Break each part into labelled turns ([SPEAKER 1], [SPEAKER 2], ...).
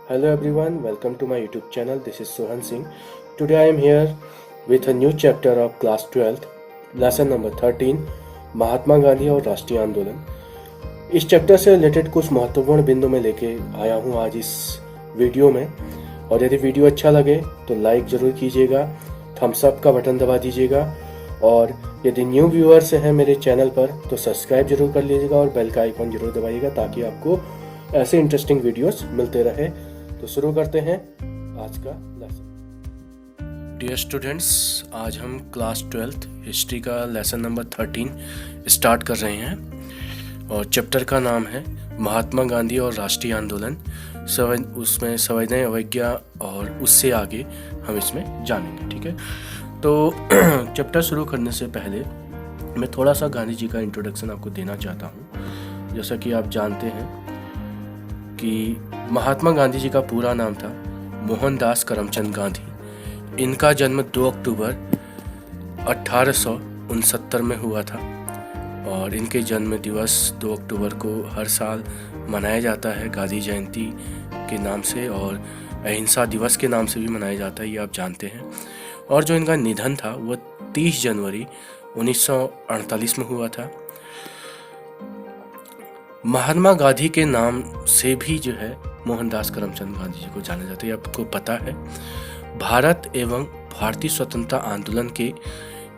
[SPEAKER 1] Hello everyone, welcome to my YouTube channel. This is Sohan Singh. Today I am here with a new chapter of class 12th, lesson number 13, Mahatma Gandhi और राष्ट्रीय आंदोलन। इस chapter से related कुछ महत्वपूर्ण बिंदु में लेके आया हूँ आज इस वीडियो में। और यदि वीडियो अच्छा लगे तो लाइक ज़रूर कीजिएगा, थम्स अप का बटन दबा दीजिएगा और यदि न्यू व्यूअर्स हैं मेरे चैनल पर तो सब्सक्राइब जरूर कर लीजिएगा और बेल का आइकन जरूर दबाइएगा ताकि आपको ऐसे इंटरेस्टिंग वीडियोस मिलते रहे। तो शुरू करते हैं आज का लेसन। डियर स्टूडेंट्स, आज हम क्लास 12th हिस्ट्री का लेसन नंबर 13 स्टार्ट कर रहे हैं और चैप्टर का नाम है महात्मा गांधी और राष्ट्रीय आंदोलन। उसमें संविधान अवज्ञा और उससे आगे हम इसमें जानेंगे। ठीक है, तो चैप्टर शुरू करने से पहले मैं थोड़ा सा गांधी जी का इंट्रोडक्शन आपको देना चाहता हूँ। जैसा कि आप जानते हैं कि महात्मा गांधी जी का पूरा नाम था मोहनदास करमचंद गांधी। इनका जन्म 2 अक्टूबर 1869 में हुआ था और इनके जन्म दिवस 2 अक्टूबर को हर साल मनाया जाता है गांधी जयंती के नाम से और अहिंसा दिवस के नाम से भी मनाया जाता है, ये आप जानते हैं। और जो इनका निधन था वह 30 जनवरी 1948 में हुआ था। महात्मा गांधी के नाम से भी जो है मोहनदास करमचंद गांधी जी को जाना जाता है, आपको पता है। भारत एवं भारतीय स्वतंत्रता आंदोलन के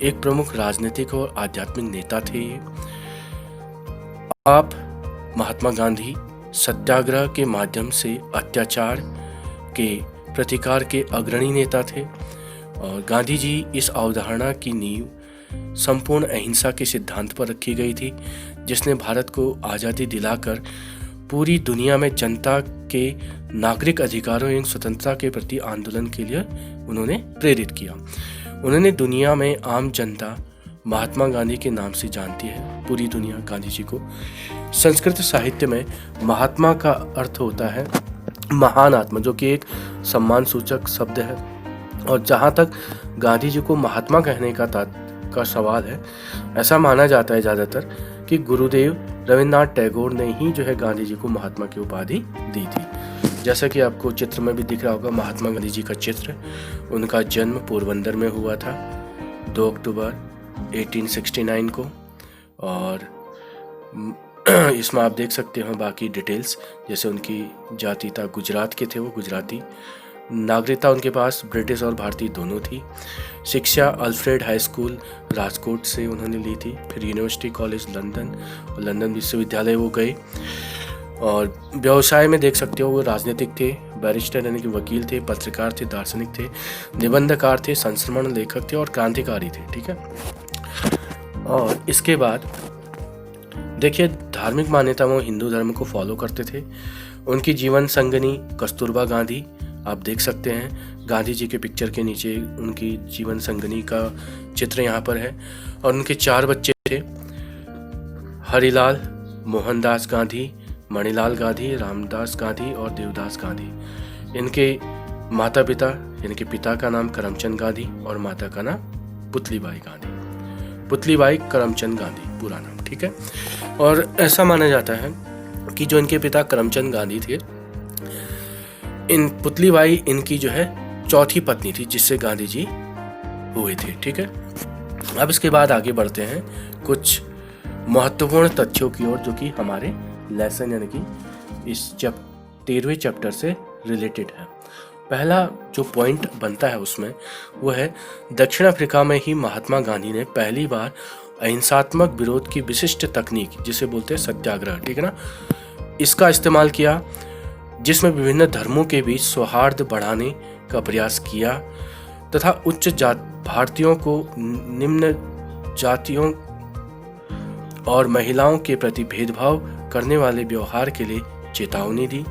[SPEAKER 1] एक प्रमुख राजनीतिक और आध्यात्मिक नेता थे ये। आप महात्मा गांधी सत्याग्रह के माध्यम से अत्याचार के प्रतिकार के अग्रणी नेता थे और गांधी जी इस अवधारणा की नींव संपूर्ण अहिंसा के सिद्धांत पर रखी गई थी, जिसने भारत को आज़ादी दिलाकर पूरी दुनिया में जनता के नागरिक अधिकारों एवं स्वतंत्रता के प्रति आंदोलन के लिए उन्होंने प्रेरित किया। उन्होंने दुनिया में आम जनता महात्मा गांधी के नाम से जानती है, पूरी दुनिया गांधी जी को। संस्कृत साहित्य में महात्मा का अर्थ होता है महान आत्मा, जो कि एक सम्मान सूचक शब्द है। और जहाँ तक गांधी जी को महात्मा कहने का सवाल है, ऐसा माना जाता है ज़्यादातर कि गुरुदेव रविन्द्रनाथ टैगोर ने ही जो है गांधी जी को महात्मा की उपाधि दी थी। जैसा कि आपको चित्र में भी दिख रहा होगा महात्मा गांधी जी का चित्र। उनका जन्म पोरबंदर में हुआ था 2 अक्टूबर 1869 को और इसमें आप देख सकते हो बाकी डिटेल्स, जैसे उनकी जाति था गुजरात के थे, वो गुजराती। नागरिकता उनके पास ब्रिटिश और भारतीय दोनों थी। शिक्षा अल्फ्रेड हाई स्कूल राजकोट से उन्होंने ली थी, फिर यूनिवर्सिटी कॉलेज लंदन और लंदन विश्वविद्यालय वो गए। और व्यवसाय में देख सकते हो वो राजनीतिक थे, बैरिस्टर यानी कि वकील थे, पत्रकार थे, दार्शनिक थे, निबंधकार थे, संस्मरण लेखक थे और क्रांतिकारी थे। ठीक है, और इसके बाद देखिए धार्मिक मान्यता में वो हिंदू धर्म को फॉलो करते थे। उनकी जीवन संगिनी कस्तूरबा गांधी आप देख सकते हैं, गांधी जी के पिक्चर के नीचे उनकी जीवन संगिनी का चित्र यहाँ पर है। और उनके 4 बच्चे थे, हरिलाल, मोहनदास गांधी, मणिलाल गांधी, रामदास गांधी और देवदास गांधी। इनके माता पिता यानी कि पिता का नाम करमचंद गांधी और माता का नाम पुतलीबाई गांधी, पुतलीबाई करमचंद गांधी पूरा नाम। ठीक है, और ऐसा माना जाता है कि जो इनके पिता करमचंद गांधी थे, इन पुतलीबाई इनकी जो है 4थी पत्नी थी जिससे गांधी जी हुए थे। ठीक है, अब इसके बाद आगे बढ़ते हैं कुछ महत्वपूर्ण तथ्यों की ओर जो कि हमारे लेसन यानी कि इस 13वें चैप्टर से रिलेटेड है। पहला जो पॉइंट बनता है उसमें वो है दक्षिण अफ्रीका में ही महात्मा गांधी ने पहली बार अहिंसात्मक विरोध की विशिष्ट तकनीक जिसे बोलते हैं सत्याग्रह, ठीक है ना, इसका इस्तेमाल किया, जिसमें विभिन्न धर्मों के बीच सौहार्द बढ़ाने का प्रयास किया तथा उच्च भारतीयों को निम्न जातियों और महिलाओं के प्रति भेदभाव करने वाले व्यवहार के लिए चेतावनी दी।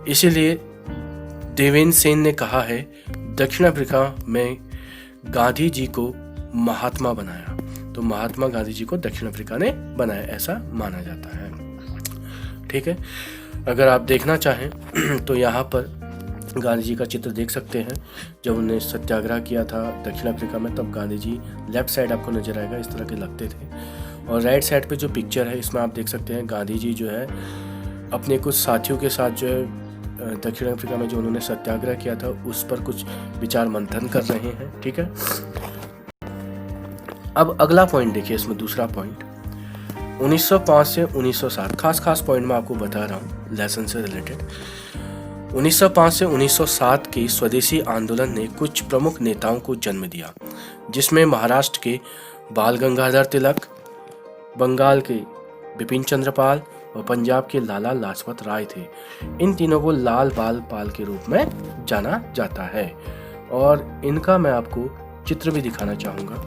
[SPEAKER 1] इसीलिए देवेंद्र सेन ने कहा है दक्षिण अफ्रीका में गांधी जी को महात्मा बनाया। तो महात्मा गांधी जी को दक्षिण अफ्रीका ने बनाया, ऐसा माना जाता है। ठीक है, अगर आप देखना चाहें तो यहाँ पर गांधी जी का चित्र देख सकते हैं। जब उन्होंने सत्याग्रह किया था दक्षिण अफ्रीका में तब गांधी जी लेफ्ट साइड आपको नजर आएगा, इस तरह के लगते थे। और राइट साइड पे जो पिक्चर है इसमें आप देख सकते हैं गांधी जी जो है अपने कुछ साथियों के साथ जो है दक्षिण अफ्रीका में जो उन्होंने सत्याग्रह किया था उस पर कुछ विचार मंथन कर रहे हैं। ठीक है, अब अगला पॉइंट देखिए, इसमें दूसरा पॉइंट 1905 से 1907, खास पॉइंट मैं आपको बता रहा हूँ लेसन से रिलेटेड। 1905 से 1907 के स्वदेशी आंदोलन ने कुछ प्रमुख नेताओं को जन्म दिया, जिसमें महाराष्ट्र के बाल गंगाधर तिलक, बंगाल के बिपिन चंद्र पाल और पंजाब के लाला लाजपत राय थे। इन तीनों को लाल बाल पाल के रूप में जाना जाता है और इनका मैं आपको चित्र भी दिखाना चाहूँगा।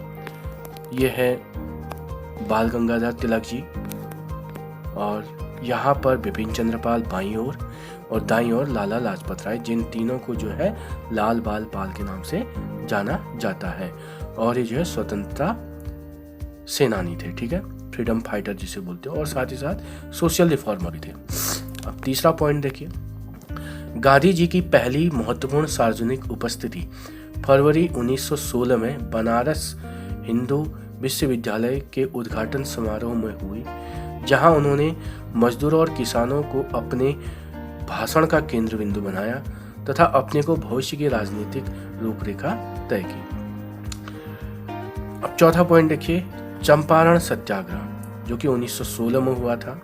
[SPEAKER 1] ये है बाल गंगाधर तिलक जी और यहाँ पर बिपिन चंद्र पाल बाईं ओर और दाईं ओर लाला लाजपत राय, जिन तीनों को जो है लाल बाल पाल के नाम से जाना जाता है। और ये जो है स्वतंत्रता सेनानी थे। ठीक है, फ्रीडम फाइटर जिसे बोलते हैं, और साथ ही साथ सोशल रिफॉर्मर भी थे। अब तीसरा पॉइंट देखिए, गांधी जी की पहली महत्वपूर्ण सार्वजनिक उपस्थिति फरवरी 1916 में बनारस हिंदू विश्वविद्यालय के उद्घाटन समारोह में हुई, जहां उन्होंने मजदूरों और किसानों को अपने भाषण का केंद्र बिंदु बनाया तथा अपने को भविष्य की राजनीतिक रूपरेखा तय की। अब चौथा पॉइंट देखिए, चंपारण सत्याग्रह, जो कि 1916 में हुआ था,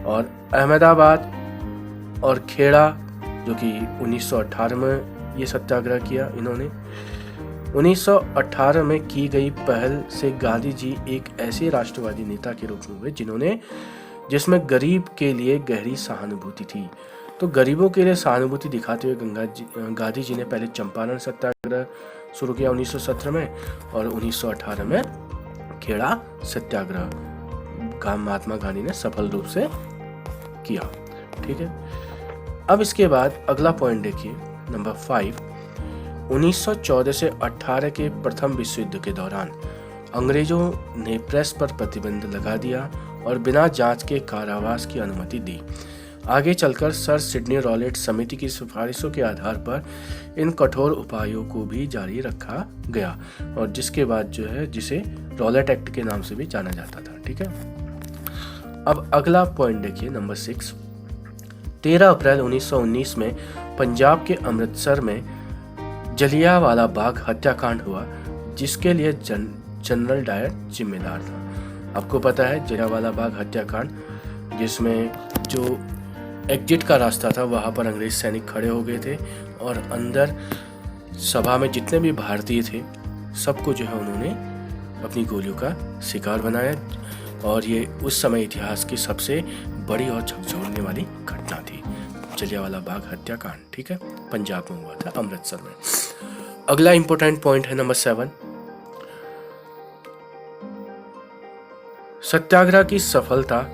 [SPEAKER 1] और अहमदाबाद और खेड़ा, जो कि 1918 में ये सत्याग्रह किया इन्होंने। 1918 में की गई पहल से गांधी जी एक ऐसे राष्ट्रवादी नेता के रूप में हुए जिसमें गरीब के लिए गहरी सहानुभूति थी। तो गरीबों के लिए सहानुभूति दिखाते हुए गांधी जी ने पहले चंपारण सत्याग्रह शुरू किया 1917 में, और 1918 में खेड़ा सत्याग्रह महात्मा गांधी ने सफल रूप से किया। ठीक है, अब इसके बाद अगला पॉइंट देखिए, नंबर 5। 1914 से 18 के प्रथम विश्व युद्ध के दौरान अंग्रेजों ने प्रेस पर प्रतिबंध लगा दिया और बिना जांच के कारावास की अनुमति दी। आगे चलकर सर सिडनी रॉलेट समिति की सिफारिशों के आधार पर इन कठोर उपायों को भी जारी रखा गया, और जिसके बाद जो है जिसे रॉलेट एक्ट के नाम से भी जाना जाता था। ठीक है, अब अगला पॉइंट देखिए, नंबर 6। 13 अप्रैल 1919 में पंजाब के अमृतसर में जलियांवाला बाग हत्याकांड हुआ, जिसके लिए जनरल डायर जिम्मेदार था। आपको पता है जलियांवाला बाग हत्याकांड, जिसमें जो एग्जिट का रास्ता था वहाँ पर अंग्रेज सैनिक खड़े हो गए थे और अंदर सभा में जितने भी भारतीय थे सबको जो है उन्होंने अपनी गोलियों का शिकार बनाया, और ये उस समय इतिहास की सबसे बड़ी और झकझोरने वाली घटना थी, जलियांवाला बाग हत्याकांड। ठीक है, पंजाब में हुआ था, अमृतसर में। अगला इंपॉर्टेंट पॉइंट है नंबर 7। सत्याग्रह की सफलता,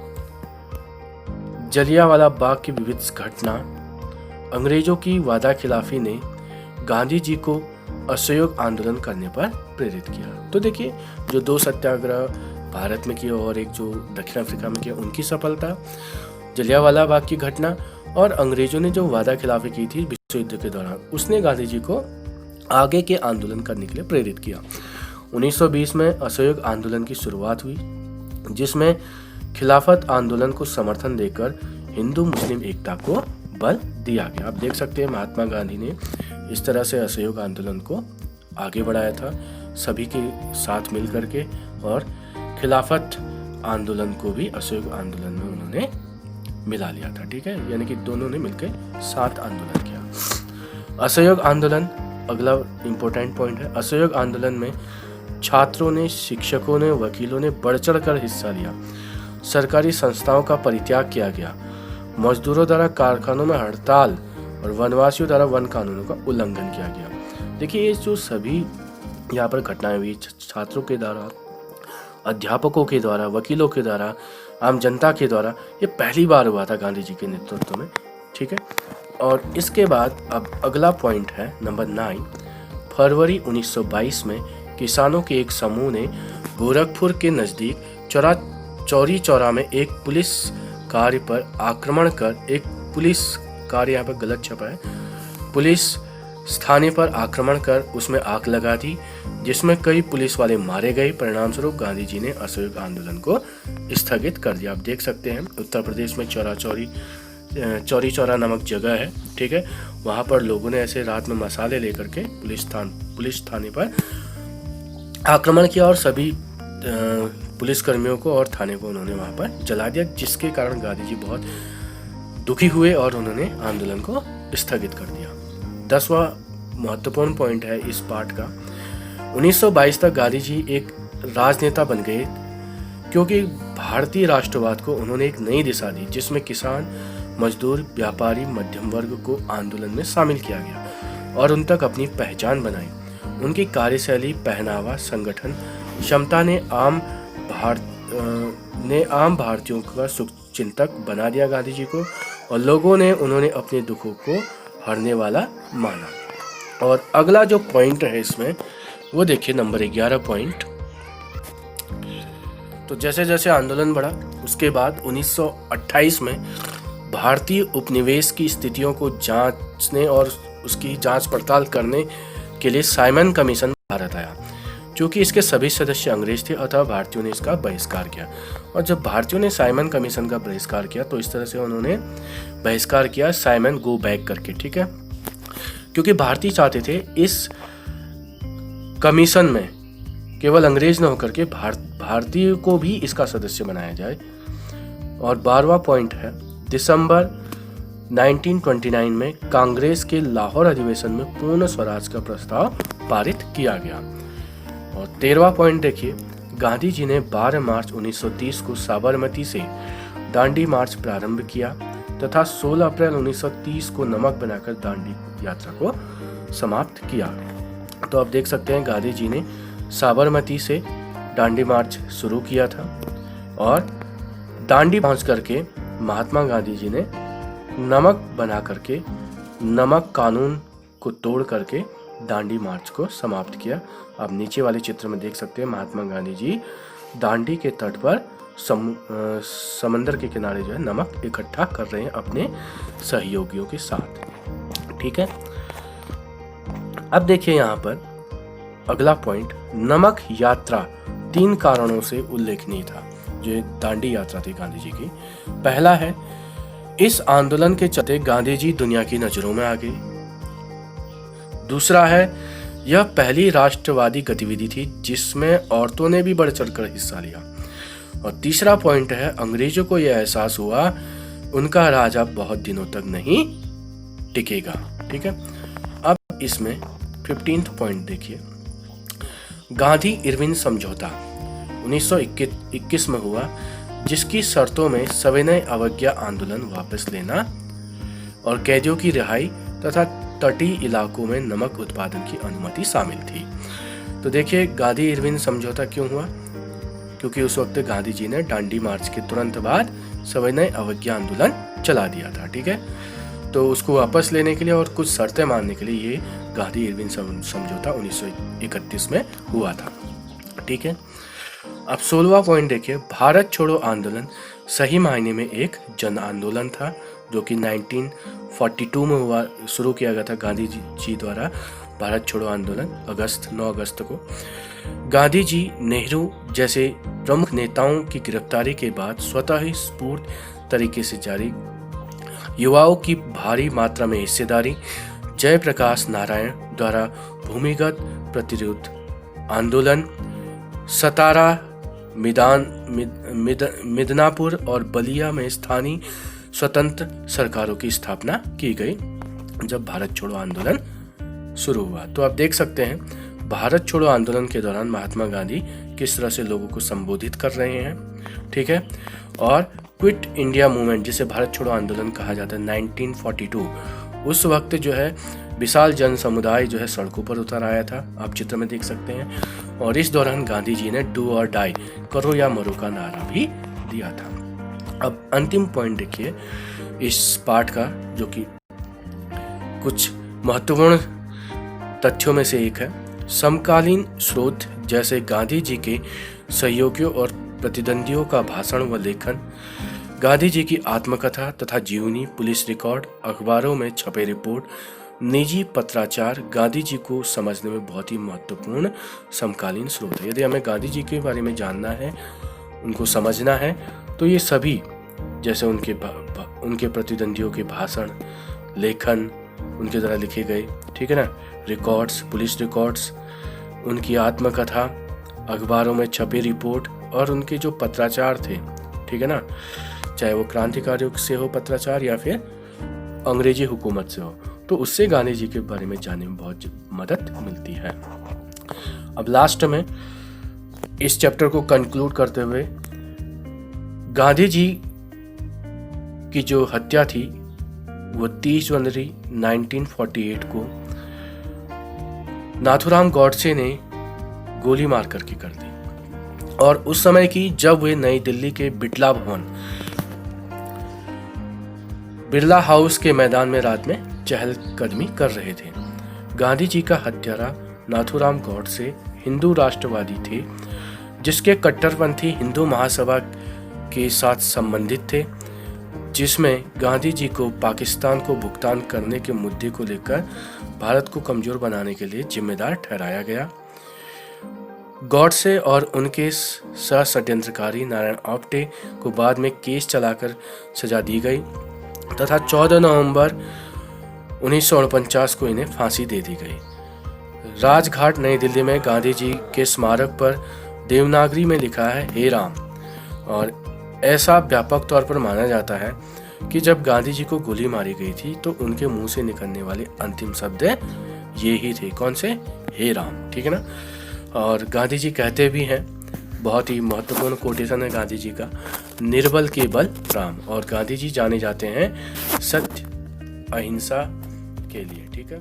[SPEAKER 1] जलियांवाला बाग की विविध घटना, अंग्रेजों की वादा खिलाफी ने गांधी जी को असहयोग आंदोलन करने पर प्रेरित किया। तो देखिए, जो 2 सत्याग्रह भारत में किए और एक जो दक्षिण अफ्रीका में किया, उनकी सफलता, जलियांवाला बाग की घटना और अंग्रेजों ने जो वादा खिलाफी की थी विश्व युद्ध के दौरान, उसने गांधी जी को आगे के आंदोलन करने के लिए प्रेरित किया। 1920 में असहयोग आंदोलन की शुरुआत हुई, जिसमें खिलाफत आंदोलन को समर्थन देकर हिंदू मुस्लिम एकता को बल दिया गया। आप देख सकते हैं महात्मा गांधी ने इस तरह से असहयोग आंदोलन को आगे बढ़ाया था, सभी के साथ मिल करके, और खिलाफत आंदोलन को भी असहयोग आंदोलन में उन्होंने मिला लिया था। ठीक है, यानी कि दोनों ने मिलकर साथ आंदोलन किया। असहयोग आंदोलन अगला इंपॉर्टेंट पॉइंट है। असहयोग आंदोलन में छात्रों ने, शिक्षकों ने, वकीलों ने बढ़ चढ़ कर हिस्सा लिया। सरकारी संस्थाओं का परित्याग किया गया। मजदूरों द्वारा कारखानों में हड़ताल और वनवासियों द्वारा वन कानूनों का उल्लंघन किया गया। देखिए, ये जो सभी यहाँ पर घटनाएं हुई, छात्रों के द्वारा, अध्यापकों के द्वारा, वकीलों के द्वारा, आम जनता के द्वारा, ये पहली बार हुआ था गांधी जी के नेतृत्व में। ठीक है, और इसके बाद अब अगला पॉइंट है नंबर 9। फरवरी 1922 में किसानों के एक समूह ने गोरखपुर के नज़दीक चौरी चौरा में एक पुलिस कार्य पर आक्रमण कर, एक पुलिस कार्य यहाँ पर गलत छपा है, पुलिस स्थाने पर आक्रमण कर उसमें आग लगा दी, जिसमें कई पुलिस वाले मारे गए। परिणाम स्वरूप गांधी जी ने असहयोग आंदोलन को स्थगित कर दिया। आप देख सकते हैं उत्तर प्रदेश में चौरा चौरी चौरी चौरा नामक जगह है, ठीक है। वहाँ पर लोगों ने ऐसे रात में मसाले लेकर के पुलिस थाने पर आक्रमण किया और सभी पुलिसकर्मियों को और थाने को उन्होंने वहाँ पर जला दिया, जिसके कारण गांधी जी बहुत दुखी हुए और उन्होंने आंदोलन को स्थगित कर दिया। 10वां महत्वपूर्ण पॉइंट है इस पाठ का, 1922 तक गांधी जी एक राजनेता बन गए, क्योंकि भारतीय राष्ट्रवाद को उन्होंने एक नई दिशा दी, जिसमें किसान, मजदूर, व्यापारी, मध्यम वर्ग को आंदोलन में शामिल किया गया और उन तक अपनी पहचान बनाई। उनकी कार्यशैली, पहनावा, संगठन क्षमता ने आम भारतीयों का शुभचिंतक बना दिया गांधी जी को, और लोगों ने उन्होंने अपने दुखों को हरने वाला माना। और अगला जो पॉइंट है इसमें वो देखिए नंबर 11 पॉइंट। तो जैसे जैसे आंदोलन बढ़ा, उसके बाद 1928 में भारतीय उपनिवेश की स्थितियों को जांचने और उसकी जांच पड़ताल करने के लिए साइमन कमीशन भारत आया। क्योंकि इसके सभी सदस्य अंग्रेज थे, अतः भारतीयों ने इसका बहिष्कार किया। और जब भारतीयों ने साइमन कमीशन का बहिष्कार किया तो इस तरह से उन्होंने बहिष्कार किया साइमन गो बैक करके, ठीक है। क्योंकि भारतीय चाहते थे इस कमीशन में केवल अंग्रेज न होकर के भारतीय को भी इसका सदस्य बनाया जाए। और 12वां पॉइंट है, दिसंबर 1929 में कांग्रेस के लाहौर अधिवेशन में पूर्ण स्वराज का प्रस्ताव पारित किया गया। और 13वां पॉइंट देखिए, गांधी जी ने 12 मार्च 1930 को साबरमती से दांडी मार्च प्रारंभ किया तथा 16 अप्रैल 1930 को नमक बनाकर दांडी यात्रा को समाप्त किया। तो आप देख सकते हैं गांधी जी ने साबरमती से दांडी मार्च शुरू किया था और दांडी पहुंच करके महात्मा गांधी जी ने नमक बना करके, नमक कानून को तोड़ करके दांडी मार्च को समाप्त किया। आप नीचे वाले चित्र में देख सकते हैं महात्मा गांधी जी दांडी के तट पर समंदर के किनारे जो है नमक इकट्ठा कर रहे हैं अपने सहयोगियों के साथ, ठीक है। अब देखिए यहाँ पर अगला पॉइंट, नमक यात्रा 3 कारणों से उल्लेखनीय था जो दांडी यात्रा थी गांधी जी की। पहला है, इस आंदोलन के चलते गांधी जी दुनिया की नजरों में आ गए। दूसरा है, यह पहली राष्ट्रवादी गतिविधि थी जिसमें औरतों ने भी बढ़ चढ़कर हिस्सा लिया। और तीसरा पॉइंट है, अंग्रेजों को यह एहसास हुआ उनका राज अब बहुत दिनों तक नहीं टिकेगा, ठीक है। अब इसमें 15th पॉइंट देखिए, गांधी इरविन समझौता 1921 में हुआ, जिसकी शर्तों में सविनय अवज्ञा आंदोलन वापस लेना और कैदियों की रिहाई तथा तटीय इलाकों में नमक उत्पादन की अनुमति शामिल थी। तो देखिए गांधी इरविन समझौता क्यों हुआ, क्योंकि उस वक्त गांधी जी ने दांडी मार्च के तुरंत बाद सविनय अवज्ञा आंदोलन चला दिया था, ठीक है। तो उसको वापस लेने के लिए और कुछ शर्तें मानने के लिए ये गांधी इरविन समझौता 1931 में हुआ था, ठीक है। अब 16वां पॉइंट देखिए, भारत छोड़ो आंदोलन सही मायने में एक जन आंदोलन था जो कि 1942 में हुआ, शुरू किया गया था गांधी जी द्वारा भारत छोड़ो आंदोलन 9 अगस्त को। गांधी जी, नेहरू जैसे प्रमुख नेताओं की गिरफ्तारी के बाद स्वतः ही स्फूर्त तरीके से जारी, युवाओं की भारी मात्रा में हिस्सेदारी, जयप्रकाश नारायण द्वारा भूमिगत प्रतिरोध आंदोलन, सतारा, मिदनापुर और बलिया में स्थानीय स्वतंत्र सरकारों की स्थापना की गई जब भारत छोड़ो आंदोलन शुरू हुआ। तो आप देख सकते हैं भारत छोड़ो आंदोलन के दौरान महात्मा गांधी किस तरह से लोगों को संबोधित कर रहे हैं, ठीक है। और क्विट इंडिया मूवमेंट, जिसे भारत छोड़ो आंदोलन कहा जाता है, 1942, उस वक्त जो है विशाल जन समुदाय जो है सड़कों पर उतर आया था, आप चित्र में देख सकते हैं। और इस दौरान गांधी जी ने डू और डाई, करो या मरो का नारा भी दिया था। अब अंतिम पॉइंट देखिए इस पाठ का, जो कि कुछ महत्वपूर्ण तथ्यों में से एक है। समकालीन स्रोत जैसे गांधी जी के सहयोगियों और प्रतिद्वंदियों का भाषण व लेखन, गांधी जी की आत्मकथा तथा जीवनी, पुलिस रिकॉर्ड, अखबारों में छपे रिपोर्ट, निजी पत्राचार गांधी जी को समझने में बहुत ही महत्वपूर्ण समकालीन स्रोत है। यदि हमें गांधी जी के बारे में जानना है, उनको समझना है, तो ये सभी, जैसे उनके उनके प्रतिद्वंदियों के भाषण, लेखन उनके द्वारा लिखे गए, ठीक है ना, रिकॉर्ड्स, पुलिस रिकॉर्ड्स, उनकी आत्मकथा, अखबारों में छपे रिपोर्ट और उनके जो पत्राचार थे, ठीक है ना, चाहे वो क्रांतिकारियों से हो पत्राचार या फिर अंग्रेजी हुकूमत से हो, तो उससे गांधी जी के बारे में जानने में बहुत मदद मिलती है। अब लास्ट में इस चैप्टर को कंक्लूड करते हुए गांधी जी की जो हत्या थी वो 30 जनवरी 1948 को नाथूराम गॉडसे ने गोली मार करके कर दी, और उस समय की जब वे नई दिल्ली के बिड़ला भवन, बिड़ला हाउस के मैदान में रात में चहलकदमी कर रहे थे। गांधी जी का हत्यारा नाथूराम गॉडसे हिंदू राष्ट्रवादी थे, जिसके कट्टरपंथी हिंदू महासभा के साथ संबंधित थे, जिसमें गांधी जी को पाकिस्तान को भुगतान करने के मुद्दे को लेकर भारत को कमजोर बनाने के लिए जिम्मेदार ठहराया गया। गॉडसे और उनके सह षड्यंत्रकारी नारायण आप्टे को बाद में केस चलाकर सजा दी गई तथा 14 नवंबर 1949 को इन्हें फांसी दे दी गई। राजघाट नई दिल्ली में गांधी जी के स्मारक पर देवनागरी में लिखा है हे राम, और ऐसा व्यापक तौर पर माना जाता है कि जब गांधी जी को गोली मारी गई थी तो उनके मुंह से निकलने वाले अंतिम शब्द ये ही थे, कौन से, हे राम, ठीक है ना। और गांधी जी कहते भी हैं, बहुत ही महत्वपूर्ण कोटेशन है गांधी जी का, निर्बल के बल राम, और गांधी जी जाने जाते हैं सत्य अहिंसा के लिए, ठीक है।